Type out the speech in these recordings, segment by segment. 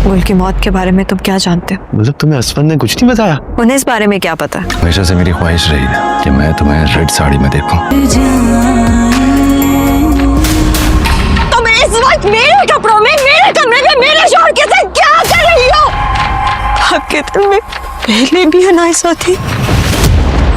गुल की मौत के बारे में तुम क्या जानते हो? मतलब तुम्हें असफन ने कुछ नहीं बताया? उन्हें इस बारे में क्या पता? हमेशा से मेरी ख्वाहिश रही है कि मैं तुम्हें रेड साड़ी में देखूं। तुम इस वक्त मेरे कपड़ों में मेरे कमरे में मेरे शौहर के साथ क्या कर रही हो? आपके दिल में पहले भी अनाइसा थी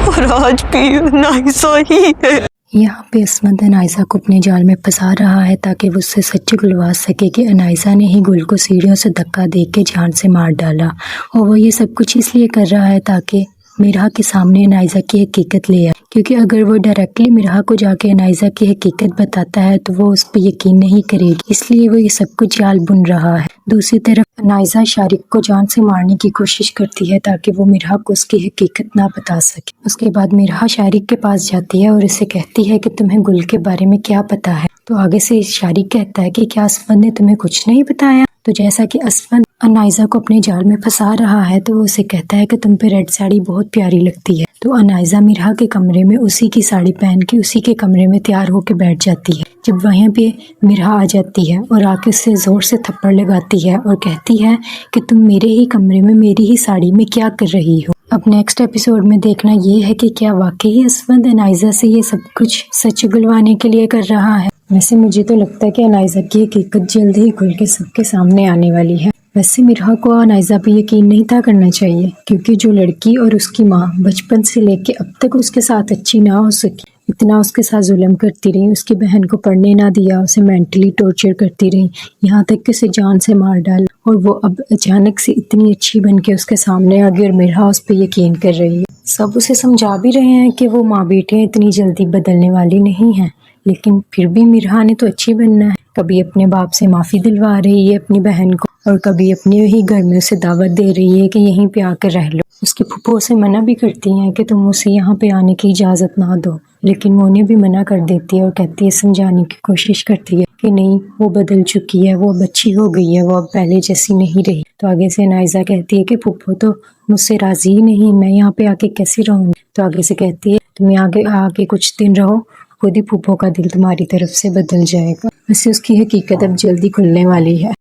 और आज भी अनाइसा ही है। यहाँ पे असमत अनाइसा को अपने जाल में फंसा रहा है ताकि वो उससे सच गुलवा सके कि अनाइसा ने ही गुल को सीढ़ियों से धक्का दे के जान से मार डाला, और वो ये सब कुछ इसलिए कर रहा है ताकि मिराह के सामने अनाइसा की हकीकत ले आए, क्योंकि अगर वो डायरेक्टली मिराह को जाके अनाइसा की हकीकत बताता है तो वो उस पर यकीन नहीं करेगी, इसलिए वो ये सब कुछ जाल बुन रहा है। दूसरी तरफ अनाइसा शारिक को जान से मारने की कोशिश करती है ताकि वो मिराह को उसकी हकीकत ना बता सके। उसके बाद मिराह शारिक के पास जाती है और उसे कहती है कि तुम्हें गुल के बारे में क्या पता है। तो आगे से शारिक कहता है कि क्या असफन ने तुम्हें कुछ नहीं बताया? तो जैसा कि असफन अनाइसा को अपने जाल में फंसा रहा है तो वो उसे कहता है कि तुम पे रेड साड़ी बहुत प्यारी लगती है। तो अनाइसा मिराह के कमरे में उसी की साड़ी पहन के उसी के कमरे में तैयार होकर बैठ जाती है। जब वहीं पे मिराह आ जाती है और आके उससे जोर से थप्पड़ लगाती है और कहती है कि तुम मेरे ही कमरे में मेरी ही साड़ी में क्या कर रही हो। अब नेक्स्ट एपिसोड में देखना ये है कि क्या वाकई असफन अनाइसा से ये सब कुछ सच गुलवाने के लिए कर रहा है। वैसे मुझे तो लगता है कि अनाइसा की हकीकत जल्द ही खुल के सबके सामने आने वाली है। वैसे मिराह को अनाइसा पे यकीन नहीं था करना चाहिए, क्योंकि जो लड़की और उसकी माँ बचपन से लेके अब तक उसके साथ अच्छी ना हो सकी, इतना उसके साथ जुल्म करती रही, उसकी बहन को पढ़ने ना दिया, उसे मेंटली टॉर्चर करती रही, यहाँ तक कि उसे जान से मार डाला, और वो अब अचानक से इतनी अच्छी बन के उसके सामने आ गई और मिराह उस पर यकीन कर रही है। सब उसे समझा भी रहे हैं कि वो माँ बेटियाँ इतनी जल्दी बदलने वाली नहीं हैं, लेकिन फिर भी मिराह ने तो अच्छी बनना है। कभी अपने बाप से माफ़ी दिलवा रही है अपनी बहन को, और कभी अपने ही घर में उसे दावत दे रही है कि यहीं पे आकर रह लो। उसकी फूफो उसे मना भी करती हैं कि तुम उसे यहाँ पे आने की इजाज़त ना दो, लेकिन वो उन्हें भी मना कर देती है और कहती है, समझाने की कोशिश करती है कि नहीं, वो बदल चुकी है, वो अब अच्छी हो गई है, वो अब पहले जैसी नहीं रही। तो आगे से अनाइसा कहती है कि फूफो तो मुझसे राज़ी ही नहीं, मैं यहाँ पे आके कैसे रहूँगी। तो आगे से कहती है, तुम यहाँ आके कुछ दिन रहो, खुद ही फूफो का दिल तुम्हारी तरफ से बदल जाएगा। वैसे उसकी हकीकत अब जल्दी खुलने वाली है।